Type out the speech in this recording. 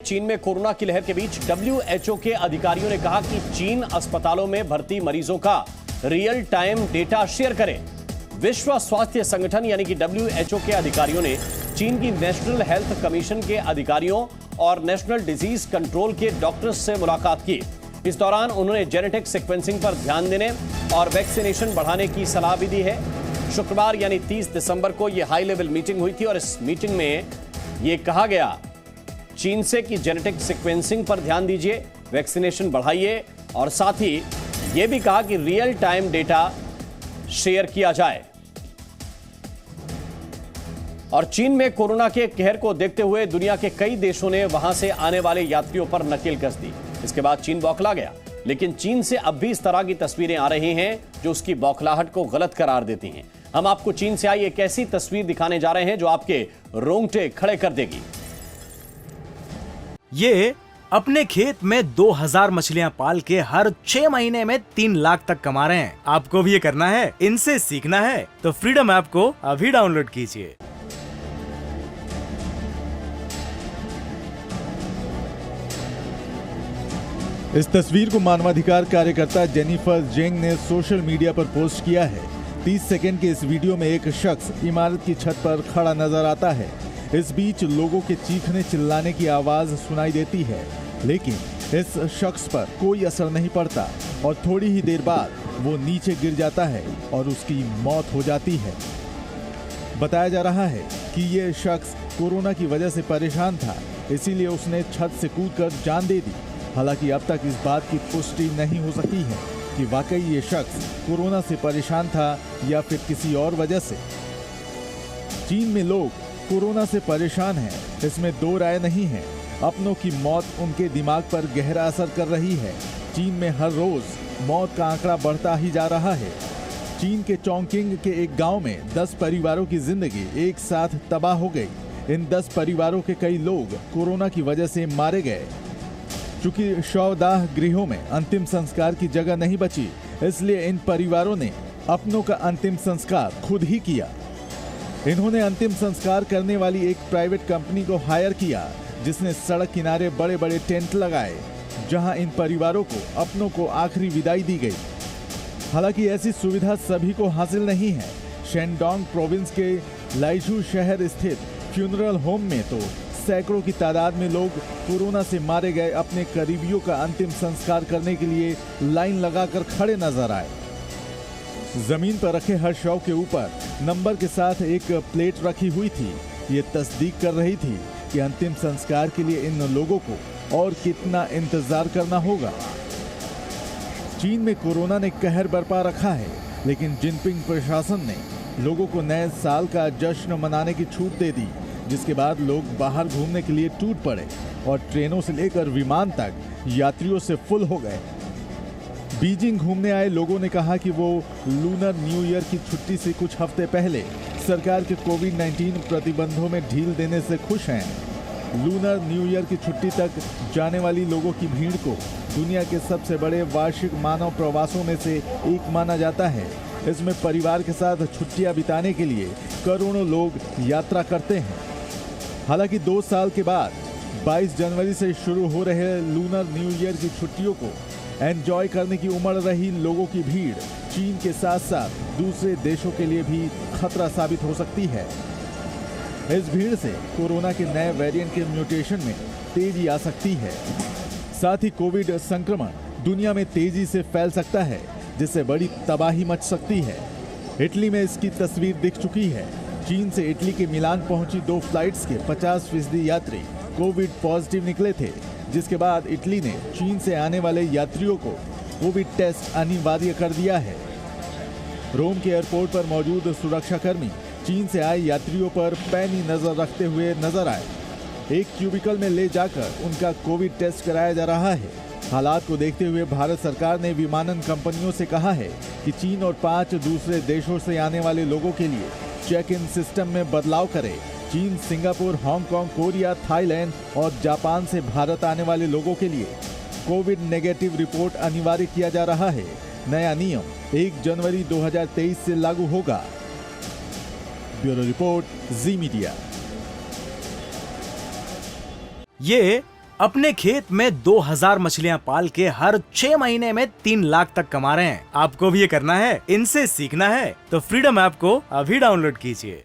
चीन में कोरोना की लहर के बीच डब्ल्यूएचओ के अधिकारियों ने कहा कि चीन अस्पतालों में भर्ती मरीजों का रियल टाइम डेटा शेयर करे। विश्व स्वास्थ्य संगठन यानी कि डब्ल्यूएचओ के अधिकारियों ने चीन की नेशनल हेल्थ कमीशन के अधिकारियों और नेशनल डिजीज कंट्रोल के डॉक्टर्स से मुलाकात की। इस दौरान उन्होंने जेनेटिक सीक्वेंसिंग पर ध्यान देने और वैक्सीनेशन बढ़ाने की सलाह भी दी है। शुक्रवार यानी 30 दिसंबर को यह हाई लेवल मीटिंग हुई थी और इस मीटिंग में यह कहा गया चीन से कि जेनेटिक सीक्वेंसिंग पर ध्यान दीजिए, वैक्सीनेशन बढ़ाइए और साथ ही यह भी कहा कि रियल टाइम डेटा शेयर किया जाए। और चीन में कोरोना के कहर को देखते हुए दुनिया के कई देशों ने वहां से आने वाले यात्रियों पर नकेल कस दी। इसके बाद चीन बौखला गया, लेकिन चीन से अब भी इस तरह की तस्वीरें आ रही हैं जो उसकी बौखलाहट को गलत करार देती हैं। हम आपको चीन से आई एक ऐसी तस्वीर दिखाने जा रहे हैं जो आपके रोंगटे खड़े कर देगी। ये अपने खेत में 2000 मछलियां पाल के हर 6 महीने में 3 लाख तक कमा रहे हैं। आपको भी ये करना है, इनसे सीखना है तो फ्रीडम ऐप को अभी डाउनलोड कीजिए। इस तस्वीर को मानवाधिकार कार्यकर्ता जेनिफर जेंग ने सोशल मीडिया पर पोस्ट किया है। 30 सेकंड के इस वीडियो में एक शख्स इमारत की छत पर खड़ा नजर आता है। इस बीच लोगों के चीखने चिल्लाने की आवाज सुनाई देती है, लेकिन इस शख्स पर कोई असर नहीं पड़ता और थोड़ी ही देर बाद वो नीचे गिर जाता है और उसकी मौत हो जाती है। बताया जा रहा है कि ये शख्स कोरोना की वजह से परेशान था, इसीलिए उसने छत से कूदकर जान दे दी। हालांकि अब तक इस बात की पुष्टि नहीं हो सकी है कि वाकई ये शख्स कोरोना से परेशान था या फिर किसी और वजह से। चीन में लोग कोरोना से परेशान हैं, इसमें दो राय नहीं है। अपनों की मौत उनके दिमाग पर गहरा असर कर रही है। चीन में हर रोज मौत का आंकड़ा बढ़ता ही जा रहा है। चीन के चोंगकिंग के एक गांव में 10 परिवारों की जिंदगी एक साथ तबाह हो गई। इन 10 परिवारों के कई लोग कोरोना की वजह से मारे गए। चूंकि शवदाह गृहों में अंतिम संस्कार की जगह नहीं बची, इसलिए इन परिवारों ने अपनों का अंतिम संस्कार खुद ही किया। इन्होंने अंतिम संस्कार करने वाली एक प्राइवेट कंपनी को हायर किया, जिसने सड़क किनारे बड़े बड़े टेंट लगाए, जहां इन परिवारों को अपनों को आखिरी विदाई दी गई। हालांकि ऐसी सुविधा सभी को हासिल नहीं है। शेंडोंग प्रोविंस के लाइजू शहर स्थित फ्यूनरल होम में तो सैकड़ों की तादाद में लोग कोरोना से मारे गए अपने करीबियों का अंतिम संस्कार करने के लिए लाइन लगाकर खड़े नजर आए। जमीन पर रखे हर शव के ऊपर नंबर के साथ एक प्लेट रखी हुई थी। ये तस्दीक कर रही थी कि अंतिम संस्कार के लिए इन लोगों को और कितना इंतजार करना होगा। चीन में कोरोना ने कहर बरपा रखा है, लेकिन जिनपिंग प्रशासन ने लोगों को नए साल का जश्न मनाने की छूट दे दी, जिसके बाद लोग बाहर घूमने के लिए टूट पड़े और ट्रेनों से लेकर विमान तक यात्रियों से फुल हो गए। बीजिंग घूमने आए लोगों ने कहा कि वो लूनर न्यू ईयर की छुट्टी से कुछ हफ्ते पहले सरकार के कोविड-19 प्रतिबंधों में ढील देने से खुश हैं। लूनर न्यू ईयर की छुट्टी तक जाने वाली लोगों की भीड़ को दुनिया के सबसे बड़े वार्षिक मानव प्रवासों में से एक माना जाता है। इसमें परिवार के साथ छुट्टियां बिताने के लिए करोड़ों लोग यात्रा करते हैं। हालांकि 2 साल के बाद 22 जनवरी से शुरू हो रहे लूनर न्यू ईयर की छुट्टियों को एंजॉय करने की उमड़ रही लोगों की भीड़ चीन के साथ साथ दूसरे देशों के लिए भी खतरा साबित हो सकती है। इस भीड़ से कोरोना के नए वेरिएंट के म्यूटेशन में तेजी आ सकती है। साथ ही कोविड संक्रमण दुनिया में तेजी से फैल सकता है, जिससे बड़ी तबाही मच सकती है। इटली में इसकी तस्वीर दिख चुकी है। चीन से इटली के मिलान पहुंची 2 फ्लाइट्स के 50% यात्री कोविड पॉजिटिव निकले थे, जिसके बाद इटली ने चीन से आने वाले यात्रियों को कोविड टेस्ट अनिवार्य कर दिया है। रोम के एयरपोर्ट पर मौजूद सुरक्षाकर्मी चीन से आए यात्रियों पर पैनी नजर रखते हुए नजर आए। एक क्यूबिकल में ले जाकर उनका कोविड टेस्ट कराया जा रहा है। हालात को देखते हुए भारत सरकार ने विमानन कंपनियों से कहा है कि चीन और 5 दूसरे देशों से आने वाले लोगों के लिए चेक इन सिस्टम में बदलाव करे। चीन, सिंगापुर, हांगकांग, कोरिया, थाईलैंड और जापान से भारत आने वाले लोगों के लिए कोविड नेगेटिव रिपोर्ट अनिवार्य किया जा रहा है। नया नियम 1 जनवरी 2023 से लागू होगा। ब्यूरो रिपोर्ट, जी मीडिया। ये अपने खेत में 2000 मछलियां पाल के हर 6 महीने में 3 लाख तक कमा रहे हैं। आपको भी ये करना है, इनसे सीखना है तो फ्रीडम ऐप को अभी डाउनलोड कीजिए।